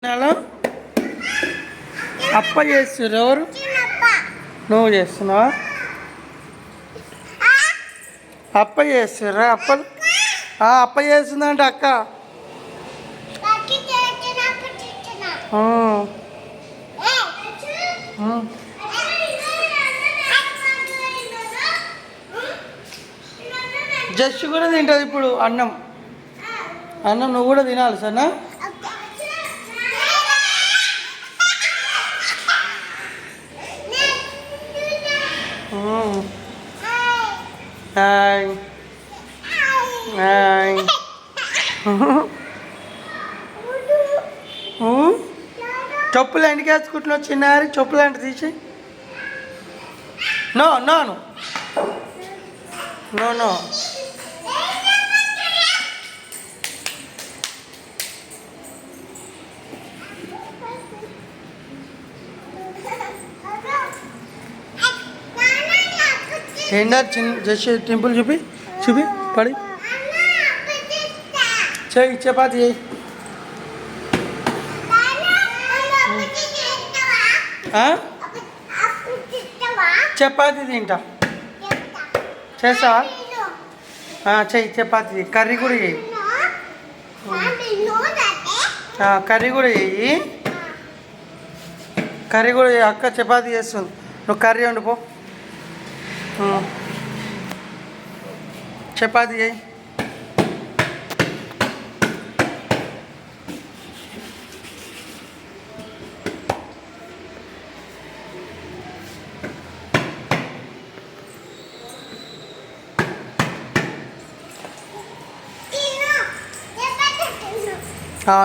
నెల అప్ప చేస్తున్నారు ఎవరు? నువ్వు చేస్తున్నావా? అప్ప చేస్తుర్రా? అప్పలు అప్ప చేస్తుందంట అక్క. జస్ట్ కూడా తింటుంది ఇప్పుడు అన్నం. అన్నం నువ్వు కూడా తినాలి సరేనా? Hi hi. చెప్పులు ఎండికి వేసుకుంటున్నావు చిన్నారి? చెప్పులు అంటే తీసి. No no no no no. ఏంటా చిన్న జస్ట్ టెంపుల్ చూపి చూపి పడి చెయ్యి చపాతి చేయి. చపాతి తింటా. చేస్తావా? చెయ్యి చపాతి. కర్రీ కూడా చెయ్యి. కర్రీ కూడా చెయ్యి. కర్రీ కూడా చెయ్యి. అక్క చపాతి చేస్తుంది, నువ్వు కర్రీ వండిపో. చపాతి చేయి.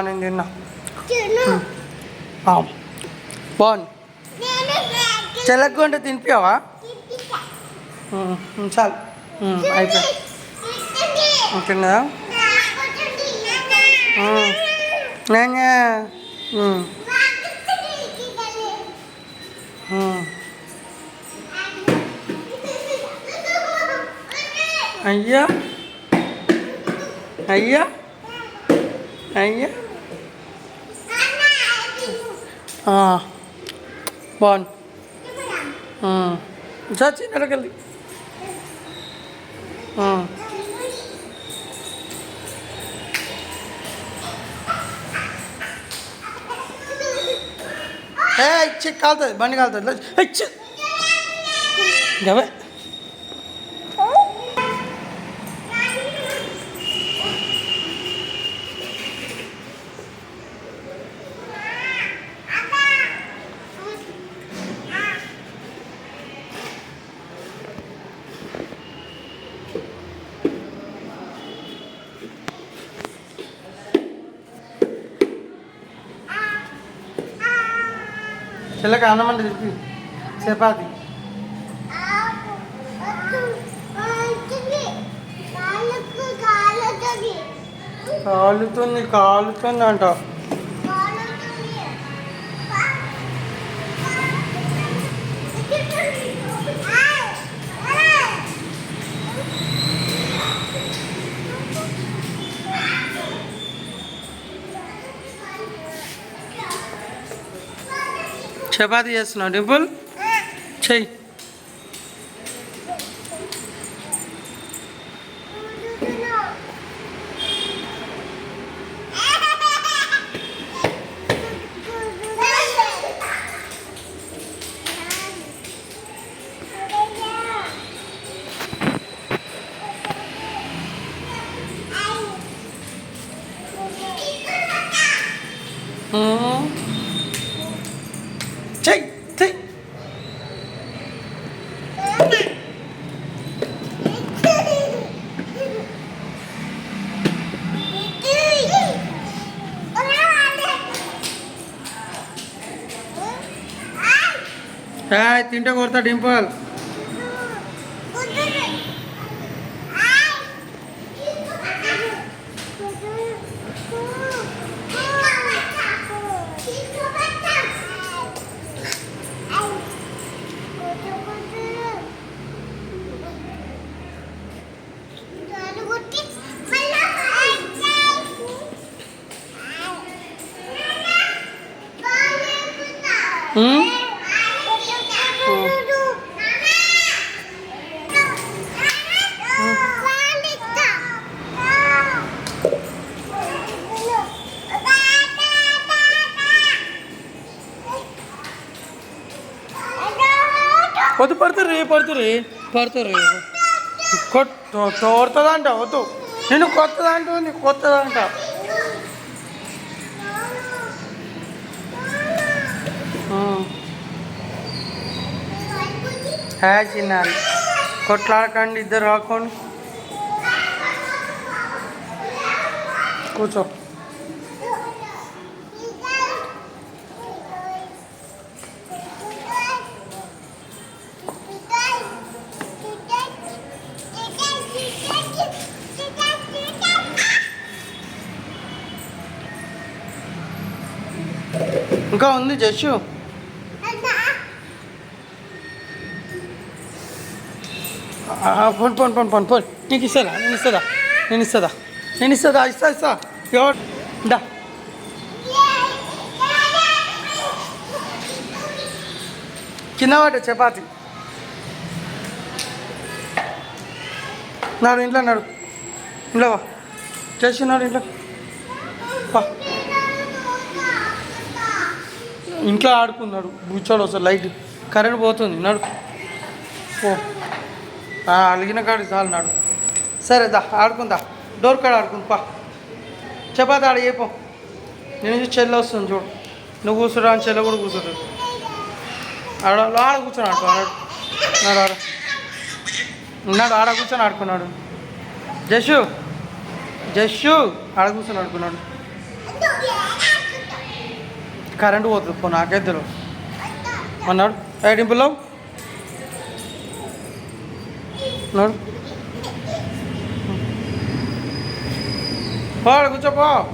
నేను తిన్నా. బాగుంది. చెల్లకుంటే తినిపించావా? చాలు అయిపోయి తిన్నదా? అయ్యా అయ్యా అయ్యా బాగుంది. చాచి నడకెళ్ళి. ఇచ్చి కాలుతుంది, బండి కాలుతుంది. ఇచ్చి గవే. చెల్లకి అన్నం అంటే తిప్పి చపాతి. కాలుతుంది కాలుతుంది అంట. చపాతి చేస్తున్నావు డింపుల్? చెయ్యి. చెయ్యి చెయ్యి. తింటే కొడతా డింపుల్. ఉమ్? వద్దు పడుతుర్రీ తోడుతుందంట వద్దు నేను కొత్తదంటుంది కొత్తదంట చిన్నాను కొట్లాడకండి ఇద్దరు రాకండి కూర్చో ఇంకా ఉంది జస్సు పోను నీకు ఇస్తుందా ఇస్తా ఎవరు దా కింద వాట చపాతి నాడు ఇంట్లో వా చేస్తున్నాడు ఇంట్లో ఇంట్లో ఆడుకున్నాడు కూర్చోడు వస్తాడు లైట్ కరెంట్ పోతుంది నడు ఓ అలిగిన కాడికి చాలు నాడు సరే దా ఆడుకుందా డోర్ కాడ ఆడుకుంది చపాతి ఆడ చెప్పు నేను చెల్లె వస్తుంది చూడు నువ్వు కూర్చురా అని చెల్లె కూడా కూర్చుంటాడు ఆడ కూర్చొని ఆడుకున్నాడు ఆడ కూర్చొని ఆడుకున్నాడు జస్సు ఆడ కూర్చొని ఆడుకున్నాడు కరెంటు పోతుంది పో నాకైతే తెలియదు అన్నాడు డింపుల్లో నాడు ఆడ కూర్చోపో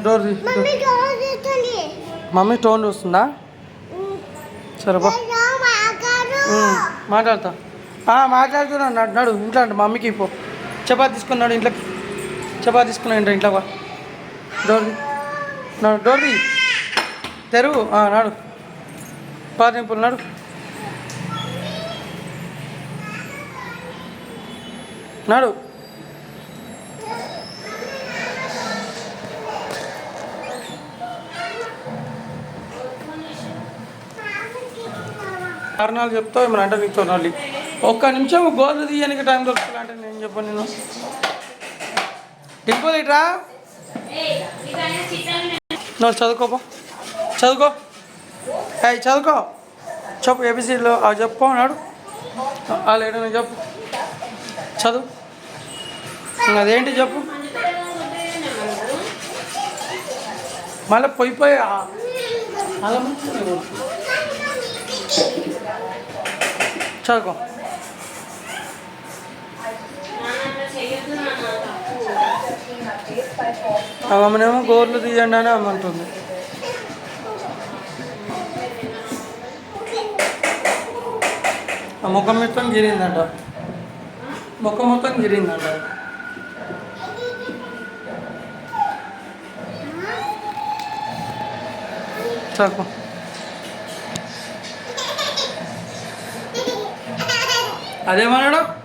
డోర్ మమ్మీ టోన్ వస్తుందా సరే బా మాట్లాడుతున్నాడు నడు ఇంట్లో అంటే మమ్మీకి పో చపాతి తీసుకున్నాడు ఇంట్లోకి చపాతి తీసుకున్నాడు ఇంట్లో బా డోర్ది తెరువు నాడు పాతింపులు నాడు నాడు కారణాలు చెప్తావు ఏమన్నా అంటే నీకు తోనాలి ఒక్క నిమిషం గోధుమ తీయడానికి టైం దొరుకుతుంది అంటే నేను చెప్పాను నేను డింపుల్ ఇట్రా నువ్వు చదువుకో చదువుకో చెప్పు ఏబిసిలో చెప్పు అన్నాడు లేడు చెప్పు చదువు అదేంటి చెప్పు మళ్ళీ పోయిపోయి అలా చదువుకో అమ్మనేమో గోర్లు తీయండి అని అమ్మంటుంది ఆ ముఖం మొత్తం గిరిందంట చదువుకో అదేమన్నాడు